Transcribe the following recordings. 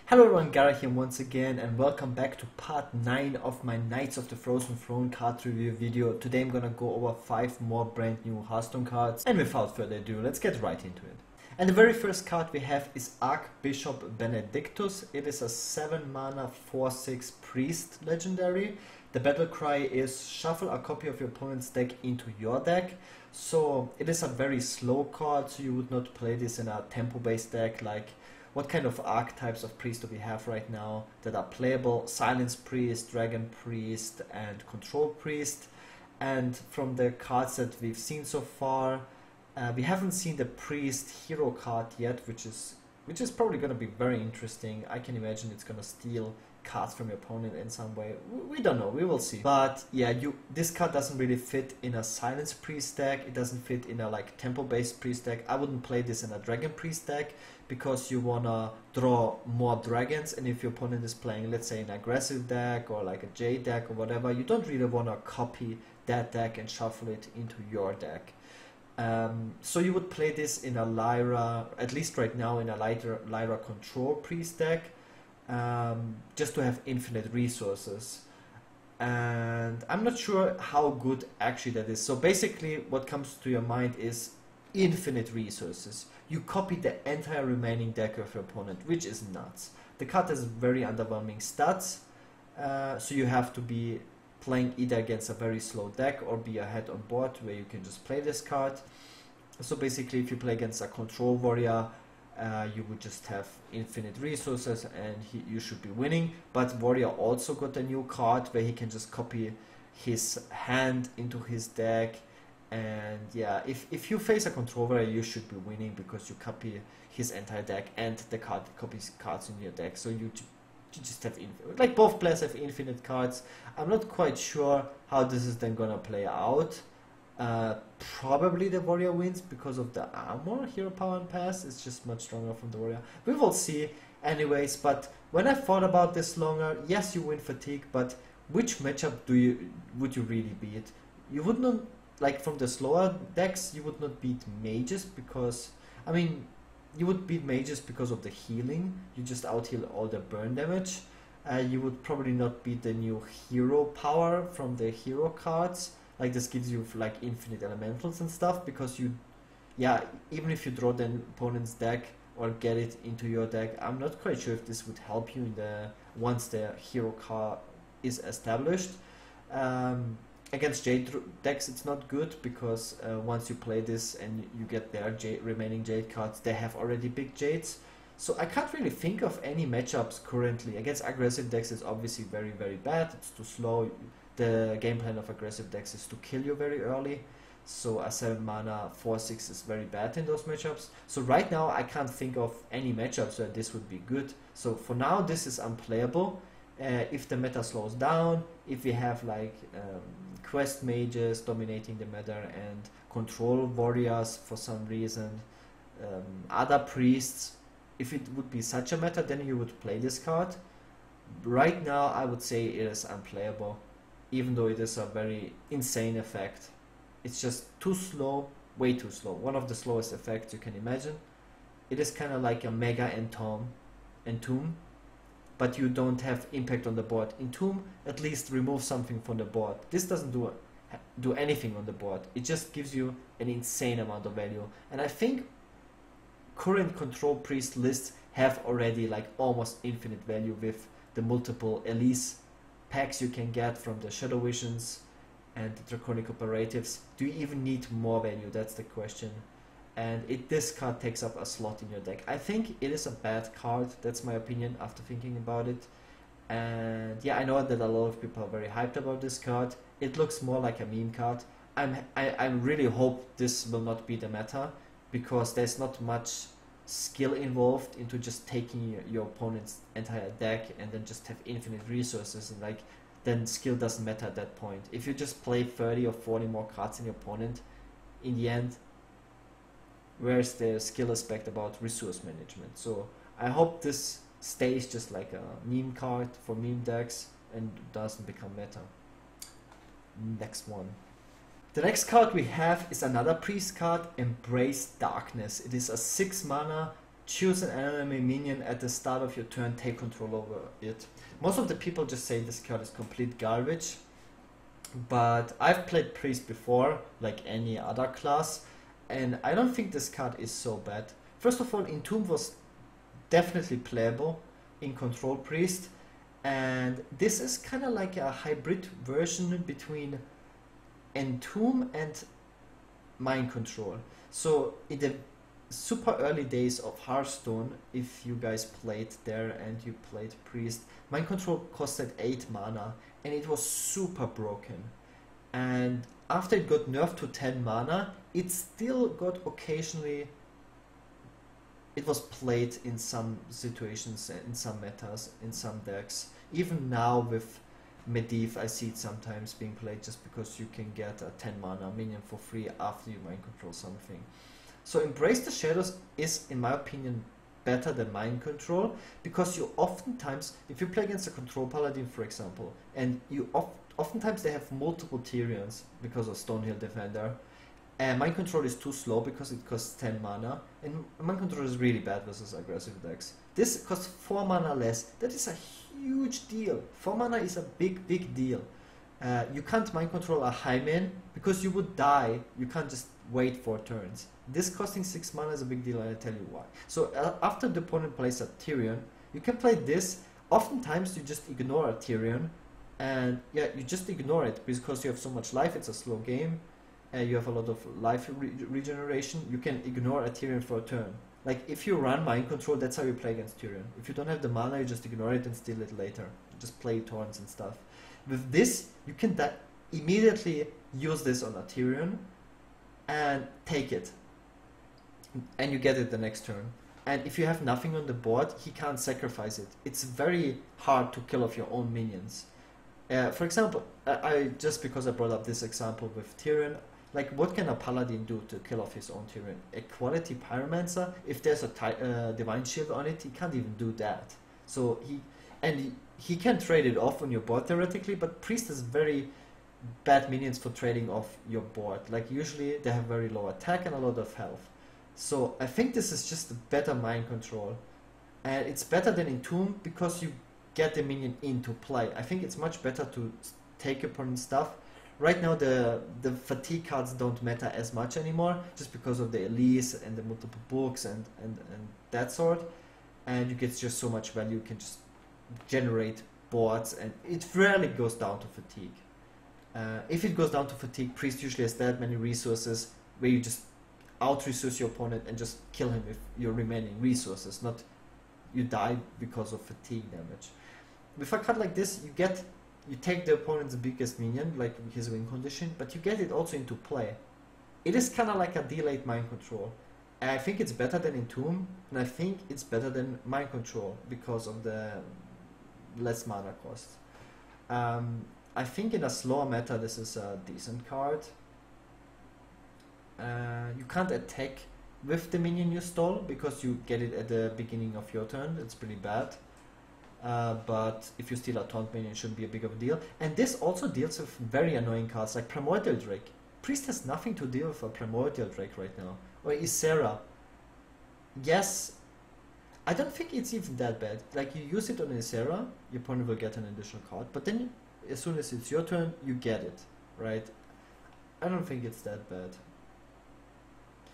Hello everyone, Gaara here once again and welcome back to part 9 of my Knights of the Frozen Throne card review video. Today I'm gonna go over 5 more brand new Hearthstone cards, and without further ado, let's get right into it. And the very first card we have is Archbishop Benedictus. It is a 7 mana 4/6 priest legendary. The battle cry is shuffle a copy of your opponent's deck into your deck. So it is a very slow card, so you would not play this in a tempo based deck. Like, what kind of archetypes of priest do we have right now that are playable? Silence Priest, Dragon Priest, and Control Priest. And from the cards that we've seen so far, we haven't seen the Priest Hero card yet, which is probably going to be very interesting. I can imagine it's going to steal cards from your opponent in some way. We don't know, we will see. But yeah, this card doesn't really fit in a Silence Priest deck. It doesn't fit in a like tempo based priest deck. I wouldn't play this in a Dragon Priest deck because you wanna draw more dragons, and if your opponent is playing, let's say, an aggressive deck or like a Jade deck or whatever, you don't really wanna copy that deck and shuffle it into your deck. So you would play this in a Lyra, at least right now in a Lyra Control Priest deck, just to have infinite resources. And I'm not sure how good actually that is. So basically what comes to your mind is infinite resources. You copy the entire remaining deck of your opponent, which is nuts. The card has very underwhelming stats, so you have to be playing either against a very slow deck or be ahead on board where you can just play this card. So basically if you play against a control warrior, you would just have infinite resources and you should be winning. But warrior also got a new card where he can just copy his hand into his deck. And yeah, if you face a control warrior, you should be winning because you copy his entire deck and the card copies cards in your deck. So you just have like both players have infinite cards. I'm not quite sure how this is then gonna play out. Probably the warrior wins because of the armor. Hero power and pass is just much stronger from the warrior. We will see anyways. But when I thought about this longer, yes, you win fatigue, but which matchup would you really beat? You would not, like from the slower decks, you would not beat mages because, I mean, you would beat mages because of the healing. You just out-heal all the burn damage. You would probably not beat the new hero power from the hero cards. Like, this gives you like infinite elementals and stuff, because yeah, even if you draw the opponent's deck or get it into your deck, I'm not quite sure if this would help you in once the hero card is established. Against Jade decks it's not good, because once you play this and you get their remaining Jade cards, they have already big Jades. So I can't really think of any matchups currently. Against aggressive decks it's obviously very, very bad. It's too slow. The game plan of aggressive decks is to kill you very early. So a 7 mana 4/6 is very bad in those matchups. So right now I can't think of any matchups where this would be good. So for now this is unplayable. If the meta slows down, if we have like quest mages dominating the meta and control warriors for some reason, other priests, if it would be such a meta, then you would play this card. Right now I would say it is unplayable, even though it is a very insane effect. It's just too slow, way too slow. One of the slowest effects you can imagine. It is kind of like a mega entomb, but you don't have impact on the board. Entomb at least removes something from the board. This doesn't do anything on the board. It just gives you an insane amount of value. And I think current control priest lists have already like almost infinite value with the multiple Elise packs you can get from the Shadow Visions and the Draconic Operatives. Do you even need more value? That's the question. And this card takes up a slot in your deck. I think it is a bad card. That's my opinion after thinking about it. And yeah, I know that a lot of people are very hyped about this card. It looks more like a meme card. I really hope this will not be the meta, because there's not much skill involved into just taking your opponent's entire deck and then just have infinite resources, and like then skill doesn't matter at that point. If you just play 30 or 40 more cards in your opponent, in the end, where's the skill aspect about resource management? So I hope this stays just like a meme card for meme decks and doesn't become meta. Next one. The next card we have is another priest card, Embrace Darkness. It is a 6 mana choose an enemy minion at the start of your turn, take control over it. Most of the people just say this card is complete garbage, but I've played Priest before, like any other class, and I don't think this card is so bad. First of all, Entomb was definitely playable in Control Priest, and this is kind of like a hybrid version between Entomb and Mind Control. So in the super early days of Hearthstone, if you guys played there and you played Priest, Mind Control costed 8 mana and it was super broken. And after it got nerfed to 10 mana, it still got occasionally, it was played in some situations, in some metas, in some decks. Even now with Medivh, I see it sometimes being played just because you can get a 10 mana minion for free after you mind control something. So Embrace the Shadows is, in my opinion, better than Mind Control, because you oftentimes, if you play against a Control Paladin, for example, and you oftentimes they have multiple Tyrions because of Stonehill Defender, and Mind Control is too slow because it costs 10 mana, and Mind Control is really bad versus aggressive decks. This costs 4 mana less. That is a huge deal. 4 mana is a big deal. You can't Mind Control a Hymen because you would die. You can't just wait 4 turns. This costing 6 mana is a big deal, and I'll tell you why. So after the opponent plays a Tyrion, you can play this. Oftentimes you just ignore a Tyrion, and yeah, you just ignore it because you have so much life. It's a slow game. You have a lot of life regeneration. You can ignore a Tyrion for a turn. Like if you run Mind Control, that's how you play against Tyrion. If you don't have the mana, you just ignore it and steal it later. You just play Torrents and stuff. With this, you can immediately use this on a Tyrion and take it. And you get it the next turn. And if you have nothing on the board, he can't sacrifice it. It's very hard to kill off your own minions. For example, just because I brought up this example with Tyrion, like what can a Paladin do to kill off his own Tyrion? A quality Pyromancer, if there's a Divine Shield on it, he can't even do that. So he can trade it off on your board theoretically, but Priest has very bad minions for trading off your board. Like usually they have very low attack and a lot of health. So I think this is just a better Mind Control. And it's better than Entomb because you get the minion into play. I think it's much better to take opponent's stuff. Right now the fatigue cards don't matter as much anymore, just because of the Elise and the multiple books and that sort. And you get just so much value, you can just generate boards, and it rarely goes down to fatigue. If it goes down to fatigue, Priest usually has that many resources where you just out-resource your opponent and just kill him with your remaining resources, not you die because of fatigue damage. With a card like this, you take the opponent's biggest minion, like his win condition, but you get it also into play. It is kind of like a delayed Mind Control. And I think it's better than Entomb, and I think it's better than Mind Control because of the less mana cost. I think in a slower meta this is a decent card. You can't attack with the minion you stole because you get it at the beginning of your turn. It's pretty bad. But if you steal a taunt minion, it shouldn't be a big of a deal. And this also deals with very annoying cards like Primordial Drake. Priest has nothing to deal with a Primordial Drake right now. Or Ysera. Yes, I don't think it's even that bad. Like you use it on Ysera, your opponent will get an additional card. But then as soon as it's your turn, you get it, right? I don't think it's that bad.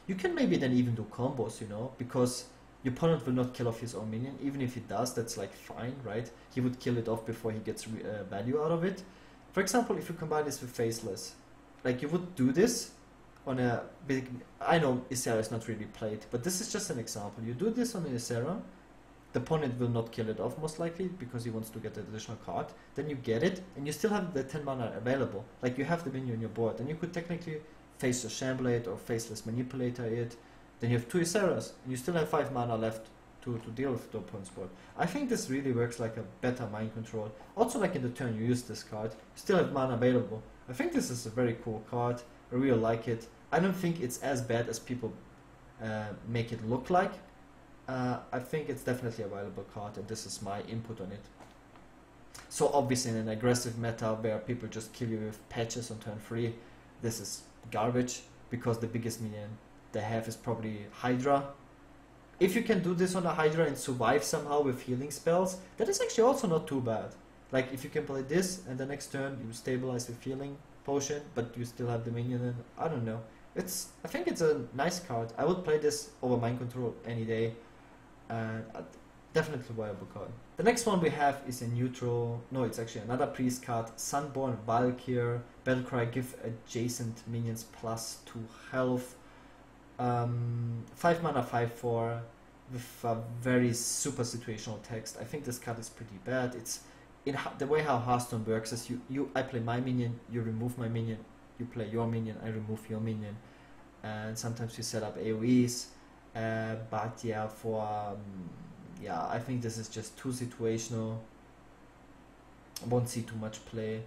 You can maybe then even do combos, you know, because your opponent will not kill off his own minion. Even if he does, that's like fine, right? He would kill it off before he gets value out of it. For example, if you combine this with Faceless, like you would do this on a big... I know Ysera is not really played, but this is just an example. You do this on Ysera, the opponent will not kill it off most likely because he wants to get the additional card. Then you get it, and you still have the 10 mana available. Like you have the minion on your board, and you could technically Faceless Shamblade or Faceless Manipulator it. Then you have 2 Yseras, and you still have 5 mana left to deal with the opponent's board. I think this really works like a better Mind Control. Also, like in the turn you use this card, you still have mana available. I think this is a very cool card. I really like it. I don't think it's as bad as people make it look like. I think it's definitely a valuable card, and this is my input on it. So obviously in an aggressive meta where people just kill you with patches on turn 3, this is garbage, because the biggest minion they have is probably Hydra, if you can do this on a Hydra and survive somehow with healing spells, that is actually also not too bad. Like if you can play this and the next turn you stabilize with healing potion, but you still have the minion, and I don't know. I think it's a nice card. I would play this over Mind Control any day. Definitely viable card. The next one we have is a neutral, no, it's actually another priest card, Sunborn Val'kyr. Battlecry, give adjacent minions +2 health. 5 mana, 5/4 with a very super situational text. I think this card is pretty bad. It's in the way how Hearthstone works is I play my minion, you remove my minion, you play your minion, I remove your minion, and sometimes you set up AoEs. But yeah, yeah, I think this is just too situational. I won't see too much play.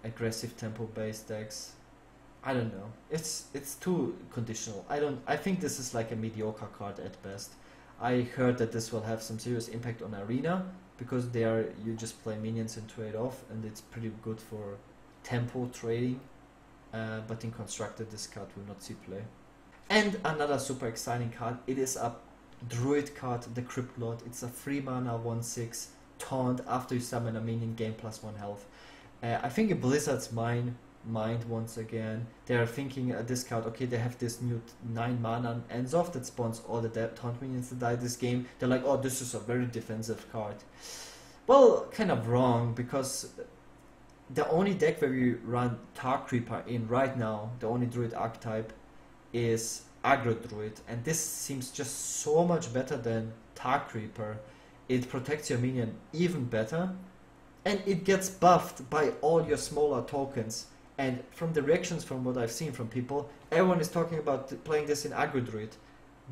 Aggressive tempo based decks. I don't know. It's too conditional. I think this is like a mediocre card at best. I heard that this will have some serious impact on Arena because there you just play minions and trade off, and it's pretty good for tempo trading. But in Constructed this card will not see play. And another super exciting card. It is a Druid card, the Crypt Lord. It's a 3 mana 1/6 taunt after you summon a minion, gain +1 health. I think in Blizzard's mind once again, they are thinking this card, okay, they have this new 9 mana Enzoth that spawns all the taunt minions that die this game. They're like, oh, this is a very defensive card. Well, kind of wrong, because the only deck where we run Tar Creeper in right now, the only Druid archetype, is Aggro Druid, and this seems just so much better than Tar Creeper. It protects your minion even better, and it gets buffed by all your smaller tokens. And from the reactions from what I've seen from people, everyone is talking about playing this in Aggro Druid.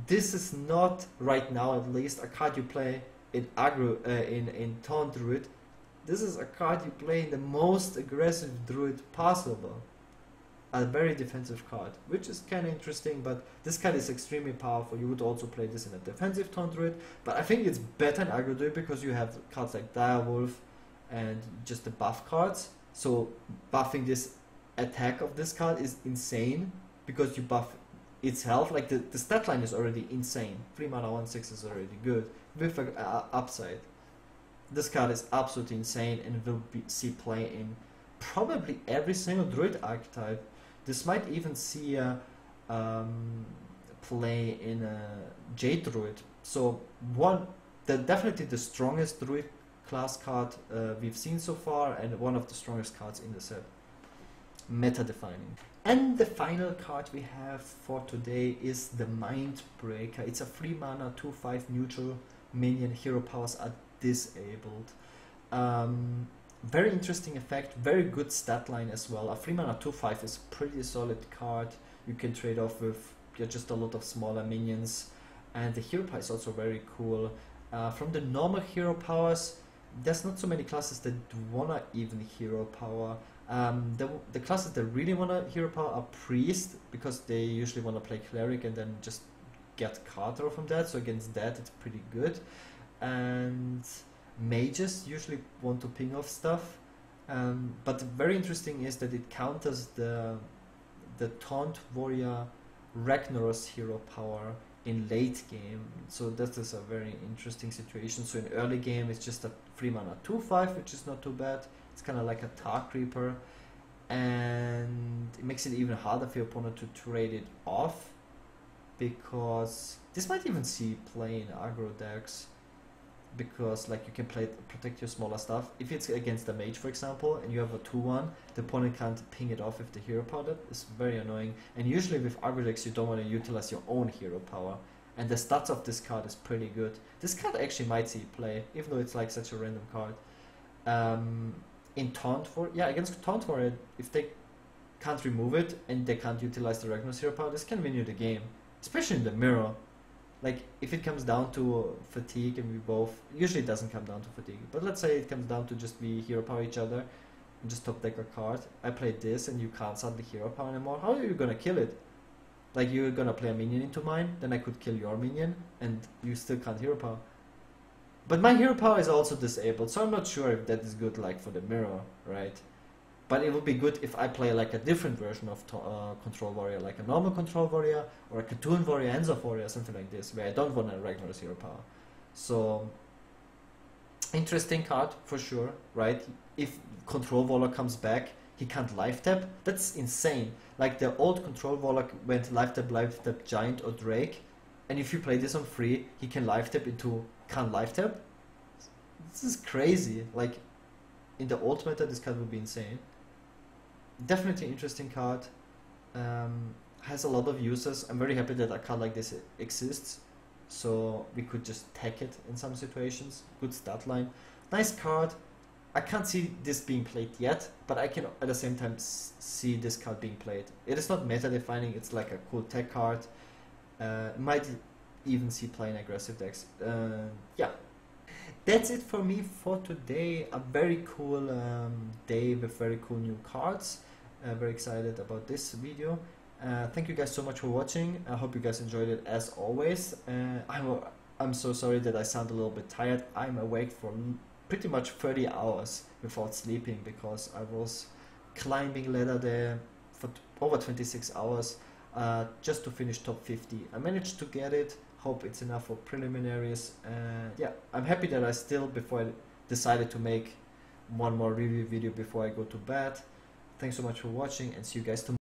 This is not, right now at least, a card you play in Aggro, in Taunt Druid. This is a card you play in the most aggressive Druid possible. A very defensive card, which is kind of interesting, but this card is extremely powerful. You would also play this in a defensive Taunt Druid, but I think it's better in Aggro Druid because you have cards like Direwolf and just the buff cards. So buffing this attack of this card is insane because you buff its health. Like the stat line is already insane. 3 mana 1/6 is already good with an upside. This card is absolutely insane and will see play in probably every single Druid archetype. This might even see a play in a Jade Druid. So definitely the strongest Druid class card we've seen so far, and one of the strongest cards in the set. Meta defining. And the final card we have for today is the Mindbreaker. It's a 3 mana 2/5 neutral minion. Hero powers are disabled. Very interesting effect, very good stat line as well. A 3 mana 2/5 is a pretty solid card. You can trade off with just a lot of smaller minions, and the hero power is also very cool. From the normal hero powers, there's not so many classes that wanna even hero power. The classes that really wanna hero power are priest, because they usually wanna play cleric and then just get card draw from that. So against that, it's pretty good. And mages usually want to ping off stuff, but very interesting is that it counters the Taunt Warrior Ragnaros hero power in late game. So that is a very interesting situation. So in early game it's just a 3 mana 2/5, which is not too bad. It's kind of like a Tar Creeper, and it makes it even harder for your opponent to trade it off, because this might even see play in aggro decks, because like you can protect your smaller stuff. If it's against a mage, for example, and you have a 2/1, the opponent can't ping it off with the hero power. That is very annoying. And usually with aggro decks you don't want to utilize your own hero power, and the stats of this card is pretty good. This card actually might see play, even though it's like such a random card. In Taunt Warrior, against Taunt Warrior, if they can't remove it and they can't utilize the Ragnaros hero power, this can win you the game, especially in the mirror. Like, if it comes down to fatigue and we both... Usually it doesn't come down to fatigue, but let's say it comes down to just we hero power each other and just top deck a card. I play this and you can't suddenly hero power anymore. How are you gonna kill it? Like, you're gonna play a minion into mine, then I could kill your minion and you still can't hero power. But my hero power is also disabled, so I'm not sure if that is good like for the mirror, right? But it would be good if I play like a different version of Control Warrior, like a normal Control Warrior or a Cartoon Warrior, Hands Off Warrior, something like this, where I don't want a regular 0 power. So, interesting card for sure, right? If Control Warlock comes back, he can't life tap. That's insane. Like the old Control Warlock went life tap, Giant or Drake, and if you play this on free, he can life tap into can't life tap. This is crazy. Like in the old meta, this card would be insane. Definitely interesting card. Has a lot of uses. I'm very happy that a card like this exists, so we could just tech it in some situations. Good stat line. Nice card. I can't see this being played yet, but I can at the same time see this card being played. It is not meta defining, it's like a cool tech card. Might even see playing aggressive decks. Yeah. That's it for me for today. A very cool day with very cool new cards. Very excited about this video. Thank you guys so much for watching. I hope you guys enjoyed it as always. I'm so sorry that I sound a little bit tired. I'm awake for pretty much 30 hours without sleeping because I was climbing ladder there for over 26 hours just to finish top 50. I managed to get it. Hope it's enough for preliminaries. Yeah, I'm happy that I still, before I decided to make one more review video before I go to bed. Thanks so much for watching and see you guys tomorrow.